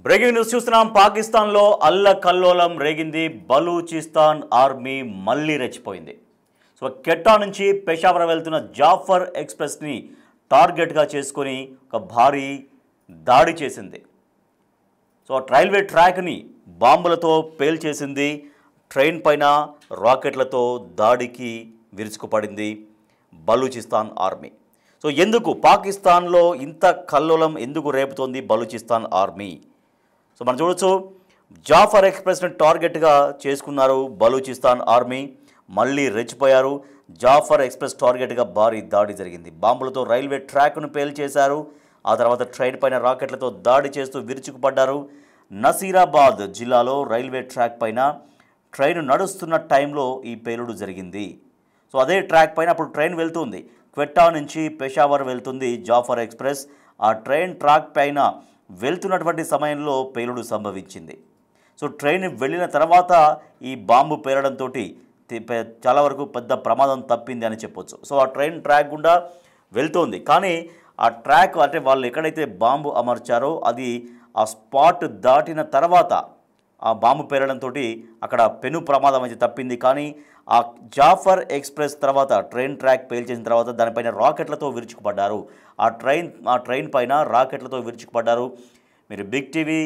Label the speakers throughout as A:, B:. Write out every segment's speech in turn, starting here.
A: Breaking news చూస్తున్నాం. పాకిస్తాన్లో అల్లకల్లోలం రేగింది. బలూచిస్తాన్ ఆర్మీ మళ్ళీ రెచ్చిపోయింది. సో కెట్టా నుంచి పెషావర్ వెళ్తున్న జాఫర్ ఎక్స్ప్రెస్ని టార్గెట్గా చేసుకొని ఒక భారీ దాడి చేసింది. సో రైల్వే ట్రాక్ని బాంబులతో పేల్చేసింది. ట్రైన్ పైన రాకెట్లతో దాడికి విరుచుకుపడింది బలూచిస్తాన్ ఆర్మీ. సో ఎందుకు పాకిస్తాన్లో ఇంత కల్లోలం ఎందుకు రేపుతోంది బలూచిస్తాన్ ఆర్మీ? సో మనం చూడొచ్చు, జాఫర్ ఎక్స్ప్రెస్ని టార్గెట్గా చేసుకున్నారు బలూచిస్తాన్ ఆర్మీ. మళ్ళీ రెచ్చిపోయారు. జాఫర్ ఎక్స్ప్రెస్ టార్గెట్గా భారీ దాడి జరిగింది. బాంబులతో రైల్వే ట్రాక్ను పేల్చేశారు. ఆ తర్వాత ట్రైన్ పైన రాకెట్లతో దాడి చేస్తూ విరుచుకుపడ్డారు. నసీరాబాద్ జిల్లాలో రైల్వే ట్రాక్ పైన ట్రైన్ నడుస్తున్న టైంలో ఈ పేలుడు జరిగింది. సో అదే ట్రాక్ పైన అప్పుడు ట్రైన్ వెళ్తుంది. క్వెట్టా నుంచి పెషావర్ వెళ్తుంది జాఫర్ ఎక్స్ప్రెస్. ఆ ట్రైన్ ట్రాక్ పైన వెళ్తున్నటువంటి సమయంలో పేలుడు సంభవించింది. సో ట్రైన్ వెళ్ళిన తర్వాత ఈ బాంబు పేలడంతో చాలా వరకు పెద్ద ప్రమాదం తప్పింది అని చెప్పొచ్చు. సో ఆ ట్రైన్ ట్రాక్ గుండా వెళ్తోంది, కానీ ఆ ట్రాక్ అంటే వాళ్ళు ఎక్కడైతే బాంబు అమర్చారో అది ఆ స్పాట్ దాటిన తర్వాత ఆ బాంబు పేలడంతో అక్కడ పెను ప్రమాదం అయితే తప్పింది. కానీ ఆ జాఫర్ ఎక్స్ప్రెస్ తర్వాత ట్రైన్ ట్రాక్ పేల్చేసిన తర్వాత దానిపైన రాకెట్లతో విరుచుకుపడ్డారు. ఆ ట్రైన్ పైన రాకెట్లతో విరుచుకుపడ్డారు. మీరు బిగ్ టీవీ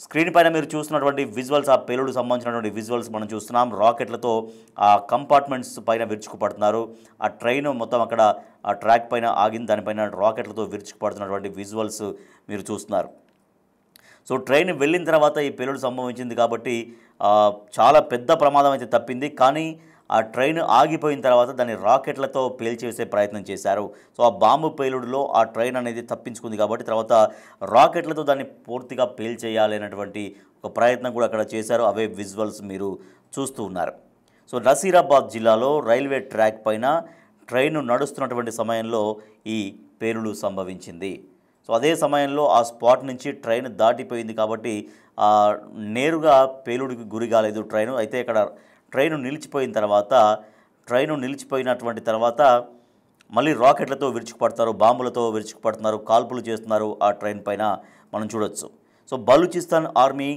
A: స్క్రీన్ పైన మీరు చూస్తున్నటువంటి విజువల్స్, ఆ పేలుడు సంబంధించినటువంటి విజువల్స్ మనం చూస్తున్నాం. రాకెట్లతో ఆ కంపార్ట్మెంట్స్ పైన విరుచుకుపడుతున్నారు. ఆ ట్రైన్ మొత్తం అక్కడ ఆ ట్రాక్ పైన ఆగింది. దానిపైన రాకెట్లతో విరుచుకుపడుతున్నటువంటి విజువల్స్ మీరు చూస్తున్నారు. సో ట్రైన్ వెళ్ళిన తర్వాత ఈ పేలుడు సంభవించింది కాబట్టి చాలా పెద్ద ప్రమాదం అయితే తప్పింది. కానీ ఆ ట్రైన్ ఆగిపోయిన తర్వాత దాన్ని రాకెట్లతో పేల్చేసే ప్రయత్నం చేశారు. సో ఆ బాంబు పేలుడులో ఆ ట్రైన్ అనేది తప్పించుకుంది కాబట్టి తర్వాత రాకెట్లతో దాన్ని పూర్తిగా పేల్చేయాలి అనేటువంటి ఒక ప్రయత్నం కూడా అక్కడ చేశారు. అవే విజువల్స్ మీరు చూస్తూ ఉన్నారు. సో నసీరాబాద్ జిల్లాలో రైల్వే ట్రాక్ పైన ట్రైన్ నడుస్తున్నటువంటి సమయంలో ఈ పేలుడు సంభవించింది. సో అదే సమయంలో ఆ స్పాట్ నుంచి ట్రైన్ దాటిపోయింది కాబట్టి నేరుగా పేలుడికి గురి కాలేదు ట్రైను. అయితే ఇక్కడ ట్రైను నిలిచిపోయినటువంటి తర్వాత మళ్ళీ రాకెట్లతో విరుచుకుపడతారు, బాంబులతో విరుచుకుపడుతున్నారు, కాల్పులు చేస్తున్నారు ఆ ట్రైన్ పైన మనం చూడొచ్చు. సో బలూచిస్తాన్ ఆర్మీ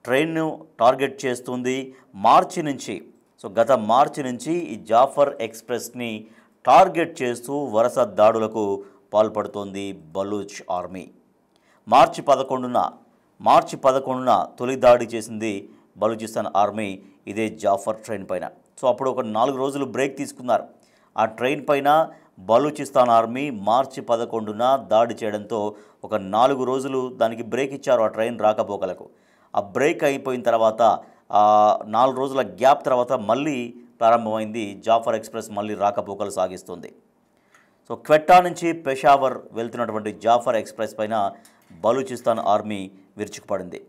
A: ట్రైన్ను టార్గెట్ చేస్తుంది గత మార్చి నుంచి ఈ జాఫర్ ఎక్స్ప్రెస్ని టార్గెట్ చేస్తూ వరుస దాడులకు పాల్పడుతోంది బలూచ్ ఆర్మీ. మార్చి 11న తొలి దాడి చేసింది బలూచిస్తాన్ ఆర్మీ ఇదే జాఫర్ ట్రైన్ పైన. సో అప్పుడు ఒక 4 రోజులు బ్రేక్ తీసుకున్నారు. ఆ ట్రైన్ పైన బలూచిస్తాన్ ఆర్మీ మార్చి 11న దాడి చేయడంతో ఒక 4 రోజులు దానికి బ్రేక్ ఇచ్చారు ఆ ట్రైన్ రాకపోకలకు. ఆ బ్రేక్ అయిపోయిన తర్వాత 4 రోజుల గ్యాప్ తర్వాత మళ్ళీ ప్రారంభమైంది జాఫర్ ఎక్స్ప్రెస్, మళ్ళీ రాకపోకలు సాగిస్తుంది. సో క్వెట్టా నుంచి పెషావర్ వెళ్తున్నటువంటి జాఫర్ ఎక్స్ప్రెస్ పైన బలూచిస్తాన్ ఆర్మీ విరుచుకుపడింది.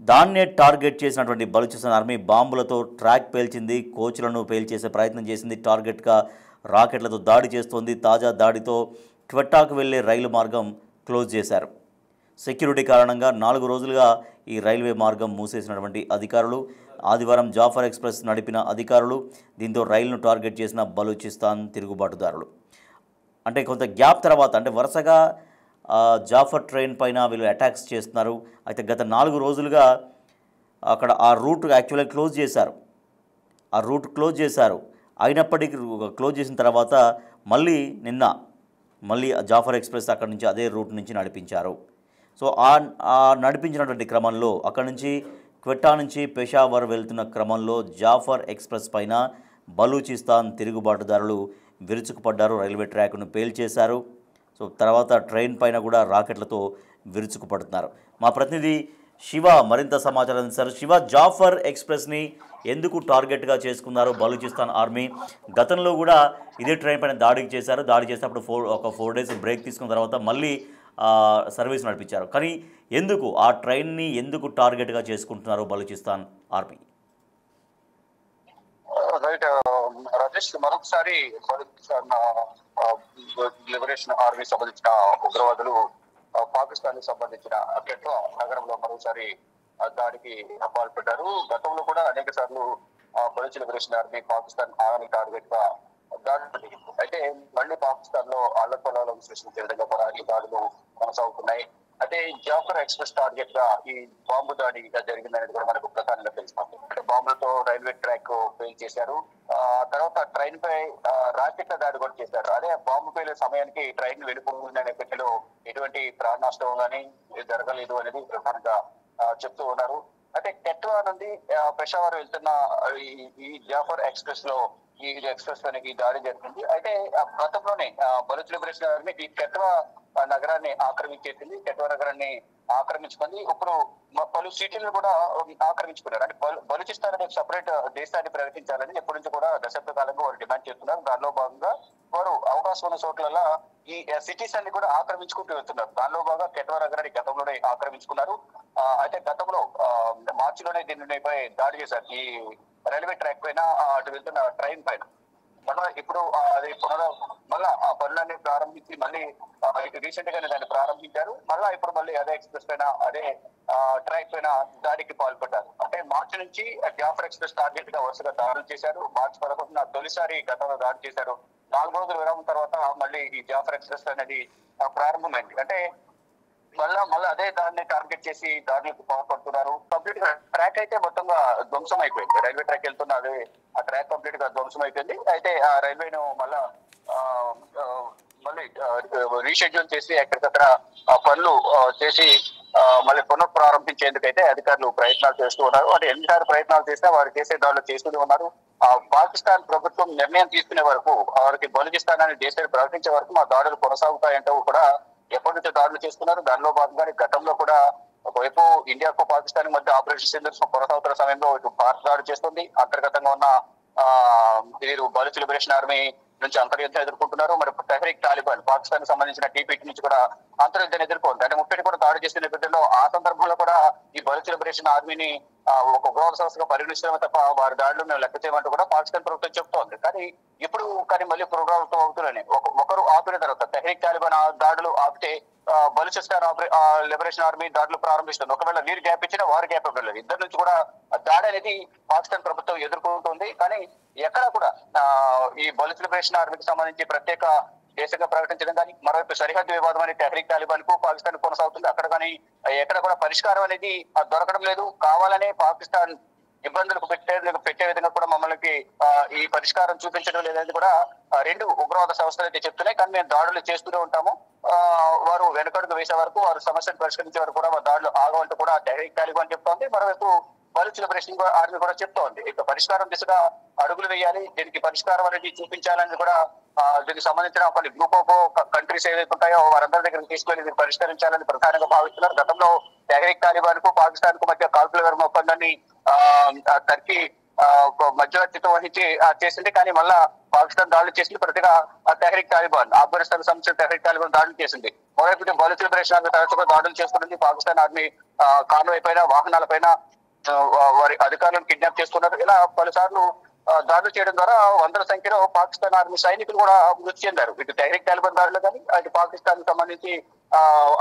A: దాన్నే టార్గెట్ చేసినటువంటి బలూచిస్తాన్ ఆర్మీ బాంబులతో ట్రాక్ పేల్చింది, కోచ్లను పేల్చేసే ప్రయత్నం చేసింది, టార్గెట్గా రాకెట్లతో దాడి చేస్తోంది. తాజా దాడితో క్వెట్టాకు వెళ్లే రైలు మార్గం క్లోజ్ చేశారు. సెక్యూరిటీ కారణంగా 4 రోజులుగా ఈ రైల్వే మార్గం మూసేసినటువంటి అధికారులు, ఆదివారం జాఫర్ ఎక్స్ప్రెస్ నడిపిన అధికారులు, దీంతో రైలును టార్గెట్ చేసిన బలూచిస్తాన్ తిరుగుబాటుదారులు. అంటే కొంత గ్యాప్ తర్వాత, అంటే వరుసగా జాఫర్ ట్రైన్ పైన వీళ్ళు అటాక్స్ చేస్తున్నారు. అయితే గత 4 రోజులుగా అక్కడ ఆ రూట్ యాక్చువల్గా క్లోజ్ చేశారు. అయినప్పటికీ క్లోజ్ చేసిన తర్వాత నిన్న జాఫర్ ఎక్స్ప్రెస్ అక్కడి నుంచి అదే రూట్ నుంచి నడిపించారు. సో ఆ నడిపించినటువంటి క్రమంలో అక్కడి నుంచి క్వెట్టా నుంచి పెషావర్ వెళ్తున్న క్రమంలో జాఫర్ ఎక్స్ప్రెస్ పైన బలూచిస్తాన్ తిరుగుబాటుదారులు విరుచుకుపడ్డారు, రైల్వే ట్రాక్ను పేల్చేశారు. సో తర్వాత ట్రైన్ పైన కూడా రాకెట్లతో విరుచుకుపడుతున్నారు. మా ప్రతినిధి శివ మరింత సమాచారం ఇస్తారు. శివ, జాఫర్ ఎక్స్ప్రెస్ని ఎందుకు టార్గెట్గా చేసుకున్నారు బలూచిస్తాన్ ఆర్మీ? గతంలో కూడా ఇదే ట్రైన్ పైన దాడి చేసినప్పుడు 4 డేస్ బ్రేక్ తీసుకున్న తర్వాత మళ్ళీ సర్వీస్ నడిపించారు. కానీ ఆ ట్రైన్ని ఎందుకు టార్గెట్గా చేసుకుంటున్నారు బలూచిస్తాన్ ఆర్మీ?
B: రైట్ రాజేష్, మరొకసారి బలూచిస్తాన్ లిబరేషన్ ఆర్మీ సంబంధించిన ఉగ్రవాదులు పాకిస్తాన్ కి సంబంధించిన కెట్టా నగరంలో మరోసారి దాడికి పాల్పడ్డారు. గతంలో కూడా అనేక సార్లు Baloch liberation army Pakistan army target గా దాడి జరిగింది. అయితే మళ్ళీ పాకిస్తాన్ లో అల్లకొల్లాలను సృష్టించే విధంగా కూడా ఈ దాడులు కొనసాగుతున్నాయి. అయితే జాఫర్ ఎక్స్ప్రెస్ టార్గెట్ గా ఈ బాంబు దాడి జరిగిందనేది కూడా మనకు ప్రధానంగా తెలుస్తుంది. అంటే బాంబులతో రైల్వే ట్రాక్ ఫెయిల్ చేశారు. తర్వాత ట్రైన్ పై రాకెట్ల దాడి కూడా చేశారు. అదే బాంబు పేలే సమయానికి ట్రైన్ వెళ్ళిపోయిందనే నేపథ్యంలో ఎటువంటి ప్రాణ నష్టం కానీ జరగలేదు అనేది ప్రధానంగా చెప్తూ ఉన్నారు. అయితే కెట్వా నుండి పెషావర్ వెళ్తున్న ఈ జాఫర్ ఎక్స్ప్రెస్ లో ఈ ఎక్స్ప్రెస్ అనేది దాడి జరిగింది. అయితే గతంలోనే బలూచ్ లిబరేషన్ ఆర్మీ ఈ కెట్వా నగరాన్ని ఆక్రమించేసింది. కెట్వా నగరాన్ని ఆక్రమించుకుంది. ఇప్పుడు పలు సిటీలను కూడా ఆక్రమించుకున్నారు. అంటే బలూచిస్తాన్ అనే సపరేట్ దేశాన్ని ప్రకటించాలని ఎప్పటి నుంచి కూడా దశాబ్ద కాలంగా వారు డిమాండ్ చేస్తున్నారు. దానిలో భాగంగా వారు అవకాశం ఉన్న చోట్ల ఈ సిటీస్ అన్ని కూడా ఆక్రమించుకుంటూ వెళ్తున్నారు. దానిలో భాగంగా కెట్వా నగరాన్ని గతంలోనే ఆక్రమించుకున్నారు. అయితే గతంలో మార్చిలోనే దీనిపై దాడి చేశారు. ఈ రైల్వే ట్రాక్ పైన అటు వెళ్తున్న ట్రైన్ పైన మళ్ళా ఇప్పుడు అది మళ్ళా ఆ పనులన్నీ ప్రారంభించి మళ్ళీ రీసెంట్ గానే దాన్ని ప్రారంభించారు. మళ్ళా ఇప్పుడు మళ్ళీ అదే ఎక్స్ప్రెస్ పైన అదే ట్రాక్ పైన దాడికి పాల్పడ్డారు. అంటే మార్చి నుంచి జాఫర్ ఎక్స్ప్రెస్ టార్గెట్ గా వరుసగా దాడులు చేశారు. మార్చి 11న తొలిసారి గతంలో దాడి చేశారు. 4 రోజుల విరామం తర్వాత మళ్ళీ ఈ జాఫర్ ఎక్స్ప్రెస్ అనేది ప్రారంభమైంది. అంటే మళ్ళీ అదే దాన్ని టార్గెట్ చేసి దాడులకు పాల్పడుతున్నారు. కంప్లీట్ గా ట్రాక్ అయితే మొత్తంగా ధ్వంసం అయిపోయింది. రైల్వే ట్రాక్ వెళ్తున్న అదే ఆ ట్రాక్ కంప్లీట్ గా ధ్వంసం అయిపోయింది. అయితే ఆ రైల్వేను మళ్ళీ రీషెడ్యూల్ చేసి ఎక్కడికక్కడ పనులు చేసి మళ్ళీ పునఃప్రారంభించేందుకైతే అధికారులు ప్రయత్నాలు చేస్తూ ఉన్నారు. అంటే ఎన్నిసార్లు ప్రయత్నాలు చేసినా వారు చేసే దాడులు చేస్తూనే ఉన్నారు. పాకిస్తాన్ ప్రభుత్వం నిర్ణయం తీసుకునే వరకు, వారికి బలూచిస్తాన్ అనే దేశాన్ని ప్రకటించే వరకు మా దాడులు కొనసాగుతాయంటూ కూడా ఎప్పటి నుంచో దాడులు చేస్తున్నారు. దానిలో భాగంగానే గతంలో కూడా ఒకవైపు ఇండియాకు పాకిస్తాన్ మధ్య ఆపరేషన్ సింధూర్ కొనసాగుతున్న సమయంలో ఇటు భారత్ దాడి చేస్తుంది. అంతర్గతంగా ఉన్న వీరు బలూచ్ లిబరేషన్ ఆర్మీ నుంచి అంతర్యుద్ధం ఎదుర్కొంటున్నారు. మరి తెహ్రీక్ తాలిబాన్ పాకిస్తాన్ సంబంధించిన టీపీటీ నుంచి కూడా అంతర్యుద్ధాన్ని ఎదుర్కొంది. అంటే ముప్పటి కూడా దాడి చేసిన నేపథ్యంలో ఆ సందర్భంలో కూడా ఈ బలూచ్ లిబరేషన్ ఆర్మీని ఒక ఉగ్రవాద సంస్థగా పరిగణించడమే తప్ప వారి దాడులు మేము లెక్క చేయమంటూ కూడా పాకిస్తాన్ ప్రభుత్వం చెప్తోంది. కానీ మళ్ళీ పునరావృతం అవుతున్నాయి. ఒకరు ఆపిన తర్వాత తెహ్రీక్ తాలిబాన్ దాడులు ఆపితే బలూచిస్తాన్ లిబరేషన్ ఆర్మీ దాడులు ప్రారంభిస్తుంది. ఒకవేళ వీరు గ్యాప్ ఇచ్చినా వారు గ్యాప్ ఇవ్వలేదు. ఇద్దరు నుంచి కూడా దాడి అనేది పాకిస్తాన్ ప్రభుత్వం ఎదుర్కొంటుంది. కానీ ఎక్కడ కూడా ఈ బలూచ్ లిబరేషన్ ఆర్మీకి సంబంధించి ప్రత్యేక దేశంగా ప్రకటించడం కానీ, మరోవైపు సరిహద్దు వివాదం అనేది తెహ్రీక్ తాలిబాన్ కు పాకిస్తాన్ కొనసాగుతుంది. అక్కడ కానీ ఎక్కడ కూడా పరిష్కారం అనేది దొరకడం లేదు. కావాలనే పాకిస్తాన్ ఇబ్బందులకు పెట్టే విధంగా కూడా మమ్మల్ని ఈ పరిష్కారం చూపించడం లేదని కూడా రెండు ఉగ్రవాద సంస్థలు అయితే చెప్తున్నాయి. కానీ మేము దాడులు చేస్తూనే ఉంటాము. వారు వెనుకడుగు వేసే వరకు, వారు సమస్యను పరిష్కరించే వరకు కూడా దాడులు ఆగవంటూ కూడా తెహ్రీక్ తాలిబాన్ చెప్తోంది. మరోవైపు బలూచ్ లిబరేషన్ ఆర్మీ కూడా చెప్తోంది ఇక పరిష్కారం దిశగా అడుగులు వేయాలి, దీనికి పరిష్కారం అనేది చూపించాలని కూడా దీనికి సంబంధించిన కొన్ని గ్రూప్ ఆఫ్ కంట్రీస్ ఏదైతే ఉంటాయో వారందరి దగ్గరికి తీసుకెళ్లి దీన్ని పరిష్కరించాలని ప్రధానంగా భావిస్తున్నారు. గతంలో తెహ్రీక్ తాలిబాన్ కు పాకిస్తాన్ కు మధ్య కాల్పుల విరమణ ఒప్పందాన్ని టర్కీ మధ్యవర్తిత్వం వహించి చేసింది. కానీ మళ్ళా పాకిస్తాన్ దాడులు చేసింది. ప్రతిగా తెహ్రీక్ తాలిబాన్ ఆఫ్ఘనిస్తాన్ సంబంధించిన తెహ్రీక్ తాలిబాన్ దాడులు చేసింది. మరోవైపు బలూచ్ లిబరేషన్ ఆర్మీ తరచుగా దాడులు చేస్తున్నది. పాకిస్తాన్ ఆర్మీ కాన్వాయ్ పైన, వాహనాలపైన వారి అధికారులను కిడ్నాప్ చేస్తున్నారు. ఇలా పలుసార్లు దాడులు చేయడం ద్వారా వందల సంఖ్యలో పాకిస్తాన్ ఆర్మీ సైనికులు కూడా మృతి చెందారు. ఇటు తెహ్రీక్ తాలిబాన్ దాడులు కానీ, అటు పాకిస్తాన్ సంబంధించి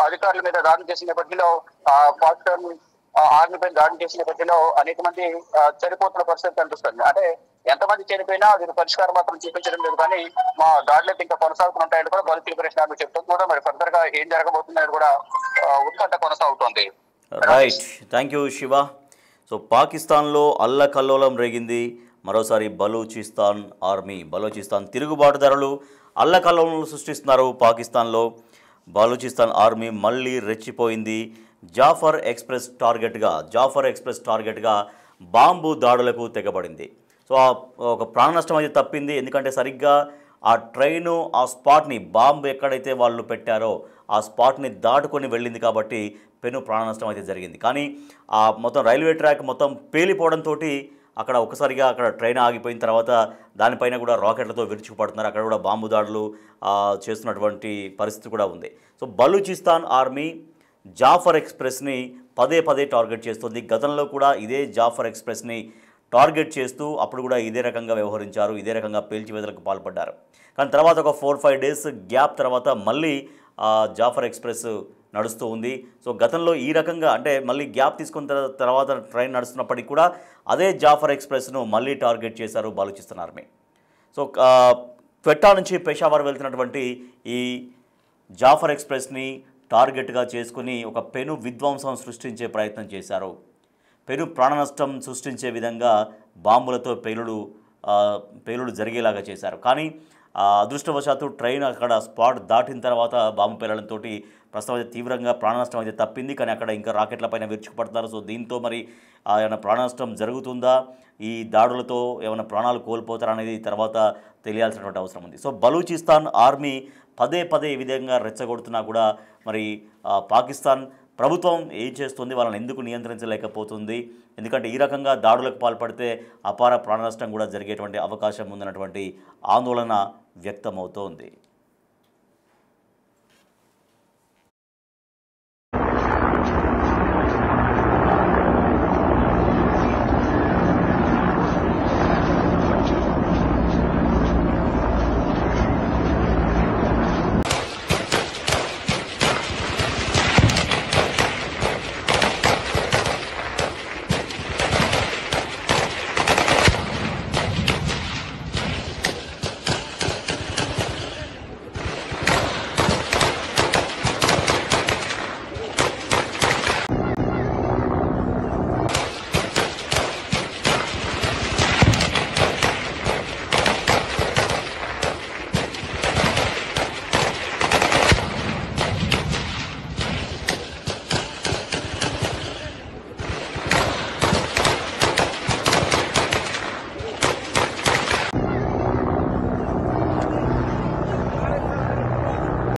B: అధికారుల మీద దాడులు చేసిన నేపథ్యంలో పాకిస్తాన్ ఆర్మీ పైన దాడులు చేసిన నేపథ్యంలో అనేక మంది చనిపోతున్న పరిస్థితి కనిపిస్తుంది. అంటే ఎంతమంది చనిపోయినా దీని పరిష్కారం మాత్రం చూపించడం లేదు. కానీ మా దాడులు ఇంకా కొనసాగుతుంటాయని కూడా బలూచ్ లిబరేషన్ ఆర్మీ చెప్తుంది. కూడా మరి ఫర్దర్ గా ఏం జరగబోతుందని కూడా ఉత్కంఠ కొనసాగుతోంది.
A: Right, thank you Shiva. So పాకిస్తాన్లో అల్లకల్లోలం రేగింది. మరోసారి బలూచిస్తాన్ తిరుగుబాటుదారులు అల్లకల్లోలం సృష్టిస్తున్నారు. పాకిస్తాన్లో బలూచిస్తాన్ ఆర్మీ మళ్ళీ రెచ్చిపోయింది. జాఫర్ ఎక్స్ప్రెస్ టార్గెట్గా బాంబు దాడులకు తెగబడింది. సో ఒక ప్రాణ నష్టం అయితే తప్పింది. ఎందుకంటే సరిగ్గా ఆ ట్రైను ఆ స్పాట్ని, బాంబు ఎక్కడైతే వాళ్ళు పెట్టారో ఆ స్పాట్ని దాటుకొని వెళ్ళింది కాబట్టి పెను ప్రాణ నష్టం అయితే జరిగింది. కానీ ఆ మొత్తం రైల్వే ట్రాక్ మొత్తం పేలిపోవడంతో అక్కడ ఒక్కసారిగా అక్కడ ట్రైన్ ఆగిపోయిన తర్వాత దానిపైన కూడా రాకెట్లతో విరుచుకుపడుతున్నారు. అక్కడ కూడా బాంబు దాడులు చేస్తున్నటువంటి పరిస్థితి కూడా ఉంది. సో బలూచిస్తాన్ ఆర్మీ జాఫర్ ఎక్స్ప్రెస్ని పదే టార్గెట్ చేస్తుంది. గతంలో కూడా ఇదే జాఫర్ ఎక్స్ప్రెస్ని టార్గెట్ చేస్తూ అప్పుడు కూడా ఇదే రకంగా వ్యవహరించారు, ఇదే రకంగా పేల్చివేతలకు పాల్పడ్డారు. కానీ తర్వాత ఒక 4-5 డేస్ గ్యాప్ తర్వాత మళ్ళీ జాఫర్ ఎక్స్ప్రెస్ నడుస్తూ ఉంది. సో గతంలో ఈ రకంగా అంటే మళ్ళీ గ్యాప్ తీసుకున్న తర్వాత ట్రైన్ నడుస్తున్నప్పటికీ కూడా అదే జాఫర్ ఎక్స్ప్రెస్ను మళ్ళీ టార్గెట్ చేశారు బలూచిస్తాన్ ఆర్మీ. సో క్వెట్టా నుంచి పెషావర్ వెళ్తున్నటువంటి ఈ జాఫర్ ఎక్స్ప్రెస్ని టార్గెట్గా చేసుకుని ఒక పెను విధ్వంసం సృష్టించే ప్రయత్నం చేశారు. పెను ప్రాణ నష్టం సృష్టించే విధంగా బాంబులతో పేలుడు జరిగేలాగా చేశారు. కానీ అదృష్టవశాత్తు ట్రైన్ అక్కడ స్పాట్ దాటిన తర్వాత బాంబు పేలడంతో ప్రస్తుతం అయితే తీవ్రంగా ప్రాణ నష్టం అయితే తప్పింది. కానీ అక్కడ ఇంకా రాకెట్లపైన విరుచుకుపడుతున్నారు. సో దీంతో మరి ఏమైనా ప్రాణ నష్టం జరుగుతుందా, ఈ దాడులతో ఏమైనా ప్రాణాలు కోల్పోతారా అనేది తర్వాత తెలియాల్సినటువంటి అవసరం ఉంది. సో బలూచిస్తాన్ ఆర్మీ పదే పదే ఈ విధంగా రెచ్చగొడుతున్నా కూడా మరి పాకిస్తాన్ ప్రభుత్వం ఏం చేస్తుంది, వాళ్ళని ఎందుకు నియంత్రించలేకపోతుంది? ఎందుకంటే ఈ రకంగా దాడులకు పాల్పడితే అపార ప్రాణ నష్టం కూడా జరిగేటువంటి అవకాశం ఉందన్నటువంటి ఆందోళన వ్యక్తమవుతోంది.